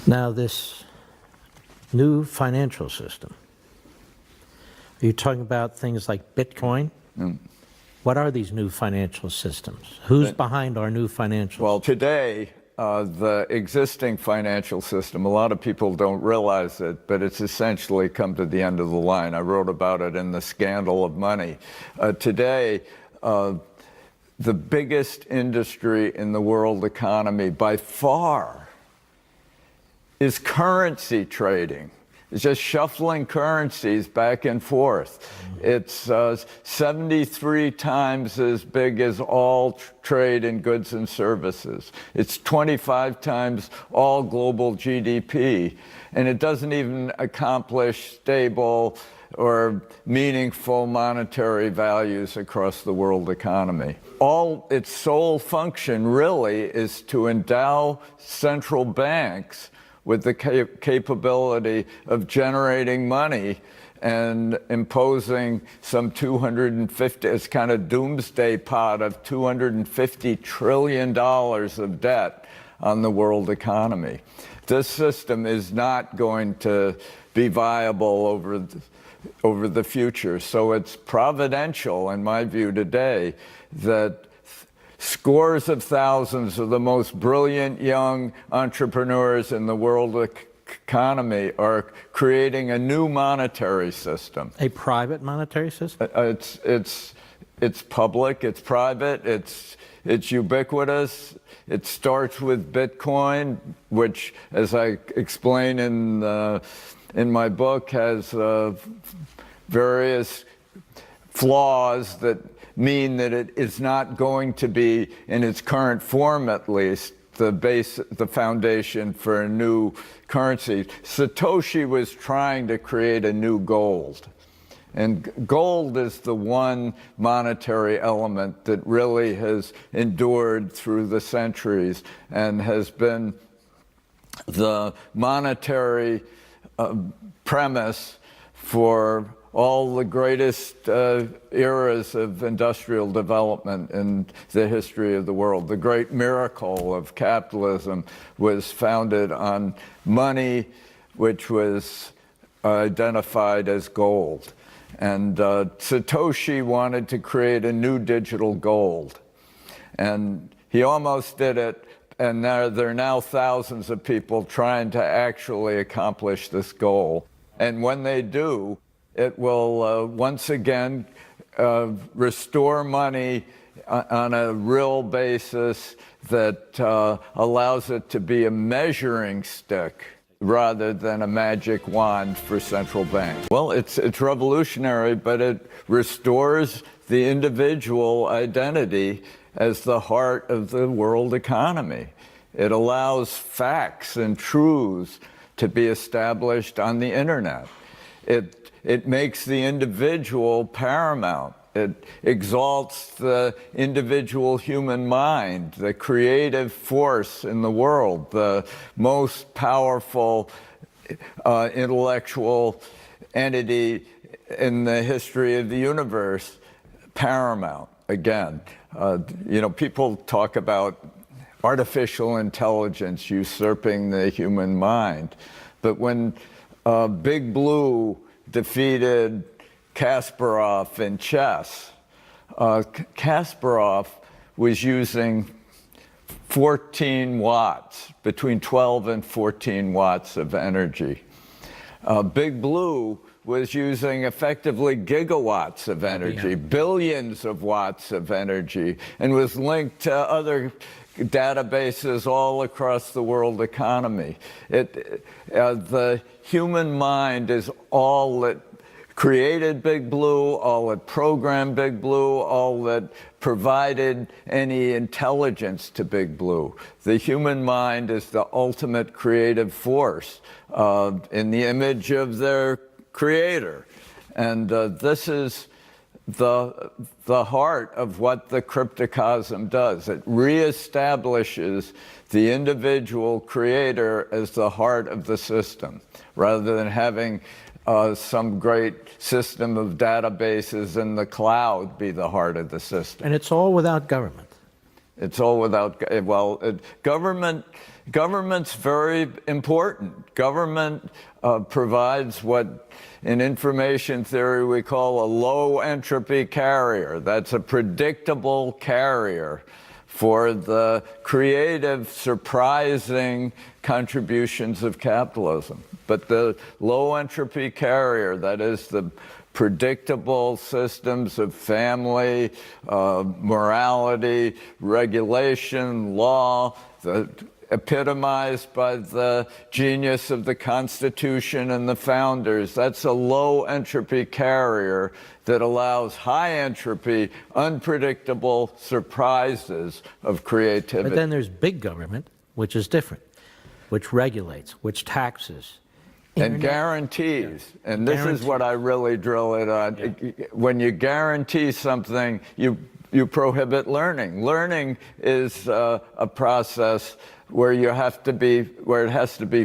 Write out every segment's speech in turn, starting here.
Now, this new financial system, are you talking about things like Bitcoin? What are these new financial systems? Who's behind our new financial Well, today, the existing financial system, a lot of people don't realize it, but it's essentially come to the end of the line. I wrote about it in The Scandal of Money. Today, the biggest industry in the world economy by far is currency trading. It's just shuffling currencies back and forth. It's 73 times as big as all trade in goods and services. It's 25 times all global GDP. And it doesn't even accomplish stable or meaningful monetary values across the world economy. All its sole function really is to endow central banks with the capability of generating money and imposing some 250, it's kind of doomsday pot of $250 trillion of debt on the world economy. This system is not going to be viable over the future. So it's providential, in my view today, that scores of thousands of the most brilliant young entrepreneurs in the world economy are creating a new monetary system. A private monetary system? It's public, it's private, it's ubiquitous. It starts with Bitcoin, which, as I explain in my book, has various flaws that mean that it is not going to be, in its current form at least, the foundation for a new currency. Satoshi was trying to create a new gold. And gold is the one monetary element that really has endured through the centuries and has been the monetary premise for all the greatest eras of industrial development in the history of the world. The great miracle of capitalism was founded on money, which was identified as gold. And Satoshi wanted to create a new digital gold. And he almost did it, and there are now thousands of people trying to actually accomplish this goal. And when they do, it will once again restore money on a real basis that allows it to be a measuring stick rather than a magic wand for central banks. Well, it's revolutionary, but it restores the individual identity as the heart of the world economy. It allows facts and truths to be established on the internet. It makes the individual paramount. It exalts the individual human mind, the creative force in the world, the most powerful intellectual entity in the history of the universe, paramount again. People talk about artificial intelligence usurping the human mind, but when Big Blue defeated Kasparov in chess, Kasparov was using 14 watts, between 12 and 14 watts of energy. Big Blue was using effectively gigawatts of energy, billions of watts of energy, and was linked to other databases all across the world economy. The human mind is all that created Big Blue, all that programmed Big Blue, all that provided any intelligence to Big Blue. The human mind is the ultimate creative force in the image of their creator. And this is the heart of what the cryptocosm does. It reestablishes the individual creator as the heart of the system, rather than having some great system of databases in the cloud be the heart of the system. And it's all without government. It's all without, government Government's very important. Government provides what in information theory we call a low entropy carrier. That's a predictable carrier for the creative, surprising contributions of capitalism. But the low entropy carrier, that is the predictable systems of family, morality, regulation, law, epitomized by the genius of the Constitution and the founders. That's a low entropy carrier that allows high entropy, unpredictable surprises of creativity. But then there's big government, which is different, which regulates, which taxes. And guarantees. And this is what I really drill it on. Yeah. When you guarantee something, you prohibit learning. Learning is a process where it has to be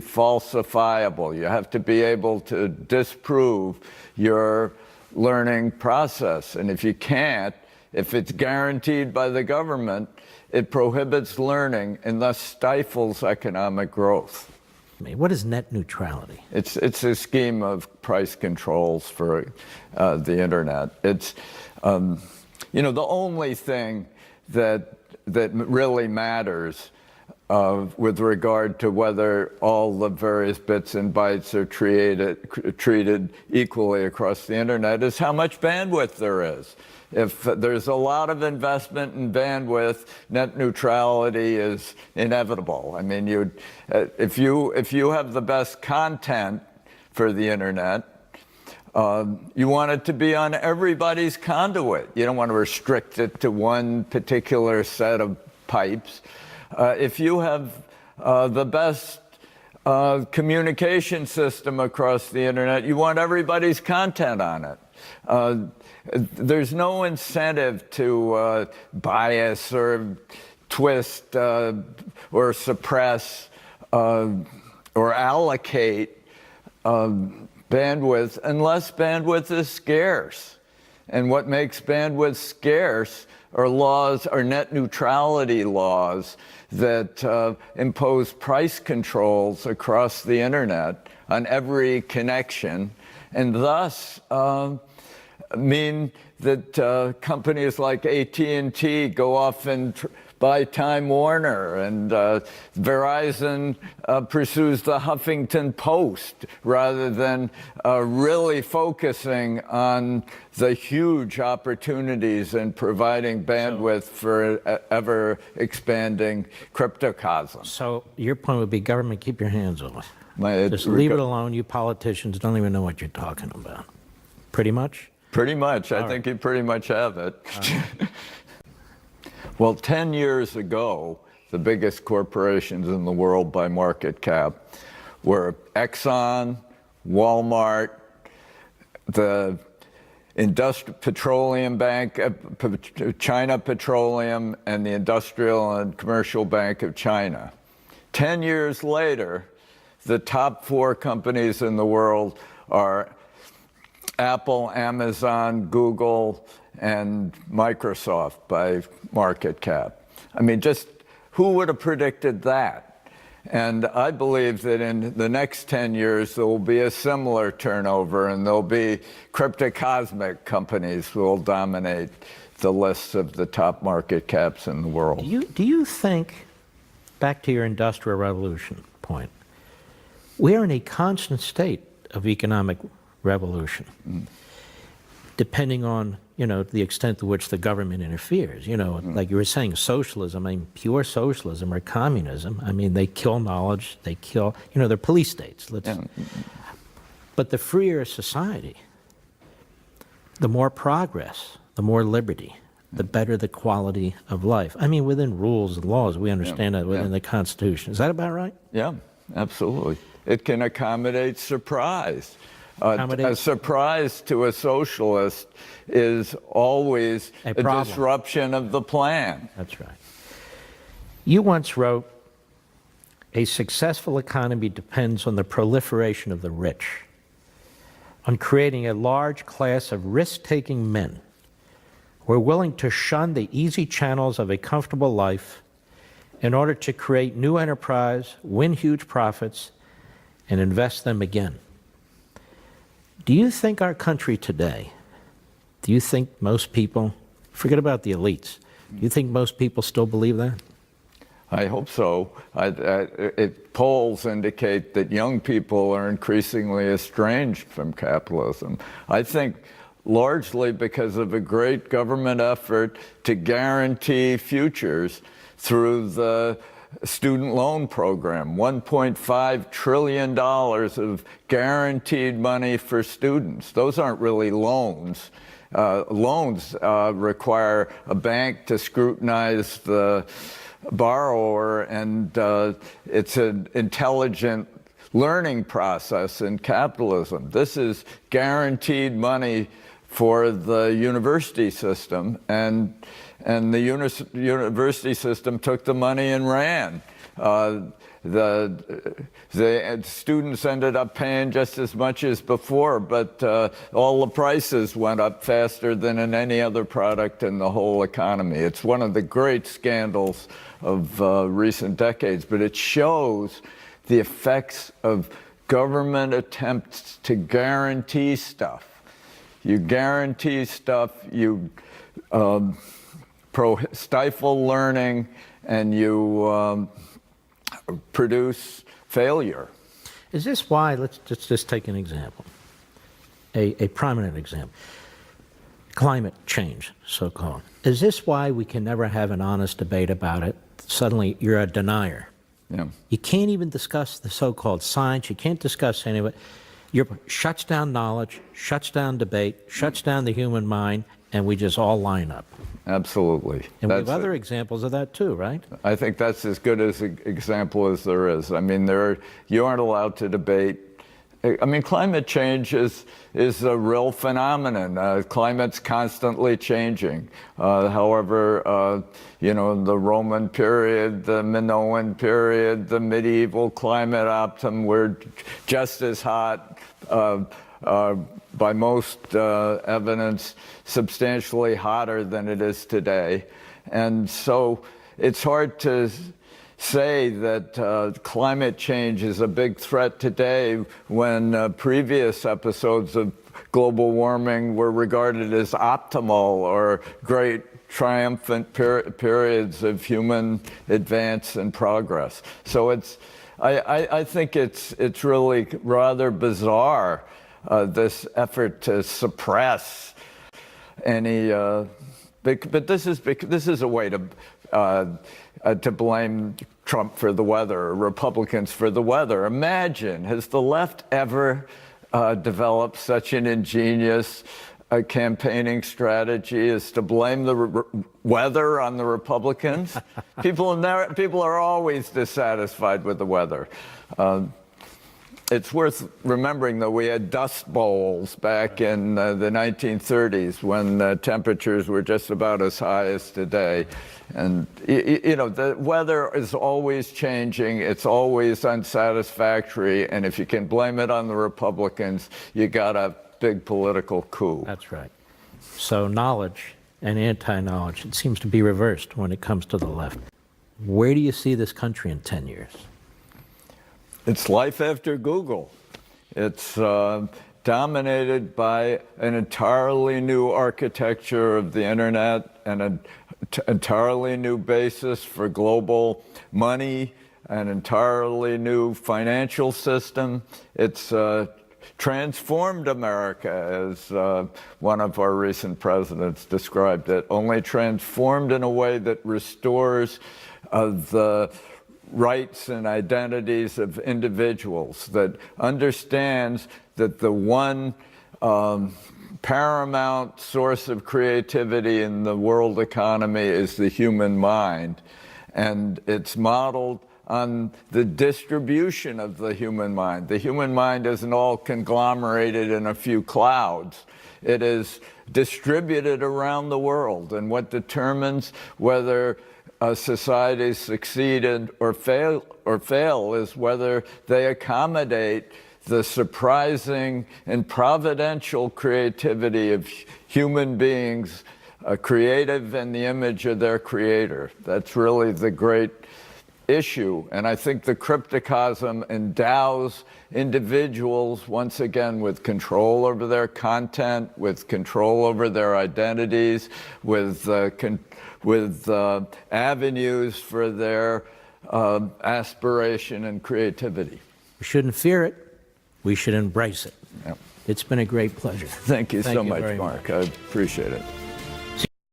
falsifiable. You have to be able to disprove your learning process. And if you can't, if it's guaranteed by the government, it prohibits learning and thus stifles economic growth. What is net neutrality? It's a scheme of price controls for the internet. It's the only thing that really matters with regard to whether all the various bits and bytes are treated equally across the internet is how much bandwidth there is. If there's a lot of investment in bandwidth, net neutrality is inevitable. I mean, if you have the best content for the internet, you want it to be on everybody's conduit. You don't want to restrict it to one particular set of pipes. If you have the best communication system across the internet, you want everybody's content on it. There's no incentive to bias or twist or suppress or allocate bandwidth unless bandwidth is scarce. And what makes bandwidth scarce are laws, are net neutrality laws that impose price controls across the internet on every connection, and thus mean that companies like AT&T go off and buy Time Warner, and Verizon pursues the Huffington Post rather than really focusing on the huge opportunities in providing bandwidth for ever expanding cryptocosm. So your point would be, government, keep your hands off. Just leave it alone. You politicians don't even know what you're talking about. Pretty much? Pretty much. I think you pretty much have it. Well, 10 years ago, the biggest corporations in the world by market cap were Exxon, Walmart, the Petroleum Bank, China Petroleum, and the Industrial and Commercial Bank of China. 10 years later, the top 4 companies in the world are Apple, Amazon, Google, and Microsoft by market cap. I mean, just who would have predicted that? And I believe that in the next 10 years, there will be a similar turnover, and there'll be cryptocosmic companies who will dominate the lists of the top market caps in the world. Do you think, back to your Industrial Revolution point, we are in a constant state of economic revolution, depending on, the extent to which the government interferes. Like you were saying, socialism, pure socialism or communism, they kill knowledge, they kill, they're police states. But the freer a society, the more progress, the more liberty, the better the quality of life. Within rules and laws, we understand that within the Constitution. Is that about right? Yeah, absolutely. It can accommodate surprise. A surprise to a socialist is always a disruption of the plan. That's right. You once wrote, "A successful economy depends on the proliferation of the rich, on creating a large class of risk-taking men who are willing to shun the easy channels of a comfortable life in order to create new enterprise, win huge profits, and invest them again. Do you think our country today, do you think most people, forget about the elites, do you think most people still believe that? I hope so. Polls indicate that young people are increasingly estranged from capitalism. I think largely because of a great government effort to guarantee futures through the student loan program, $1.5 trillion of guaranteed money for students. Those aren't really loans. Loans require a bank to scrutinize the borrower, and it's an intelligent learning process in capitalism. This is guaranteed money for the university system, and the university system took the money and ran. The students ended up paying just as much as before, but all the prices went up faster than in any other product in the whole economy. It's one of the great scandals of recent decades, but it shows the effects of government attempts to guarantee stuff. You guarantee stuff, you stifle learning, and you produce failure. Is this why, let's just take an example, a prominent example, climate change, so-called. Is this why we can never have an honest debate about it? Suddenly you're a denier. Yeah. You can't even discuss the so-called science, you can't discuss any of it. Shuts down knowledge, shuts down debate, shuts down the human mind, and we just all line up. Absolutely. And we have other examples of that too, right? I think that's as good as an example as there is. I mean, you aren't allowed to debate. I mean, climate change is a real phenomenon. Climate's constantly changing. However, the Roman period, the Minoan period, the medieval climate optimum were just as hot, by most evidence, substantially hotter than it is today. And so it's hard to say that climate change is a big threat today when previous episodes of global warming were regarded as optimal or great triumphant periods of human advance and progress. So I think it's really rather bizarre, this effort to suppress any, but this is a way to blame Trump for the weather, or Republicans for the weather. Imagine, has the left ever developed such an ingenious campaigning strategy as to blame the weather on the Republicans? People are always dissatisfied with the weather. It's worth remembering, though, we had dust bowls back in the 1930s when temperatures were just about as high as today. And, the weather is always changing. It's always unsatisfactory. And if you can blame it on the Republicans, you got a big political coup. That's right. So knowledge and anti-knowledge, it seems to be reversed when it comes to the left. Where do you see this country in 10 years? It's life after Google. It's dominated by an entirely new architecture of the internet and an entirely new basis for global money, an entirely new financial system. It's transformed America, as one of our recent presidents described it, only transformed in a way that restores the rights and identities of individuals, that understands that the one paramount source of creativity in the world economy is the human mind. And it's modeled on the distribution of the human mind. The human mind isn't all conglomerated in a few clouds. It is distributed around the world. And what determines whether societies succeed or fail is whether they accommodate the surprising and providential creativity of human beings, creative in the image of their creator. That's really the great issue. And I think the cryptocosm endows individuals, once again, with control over their content, with control over their identities, with avenues for their aspiration and creativity. We shouldn't fear it. We should embrace it. Yep. It's been a great pleasure. Thank you so much, very Mark. I appreciate it.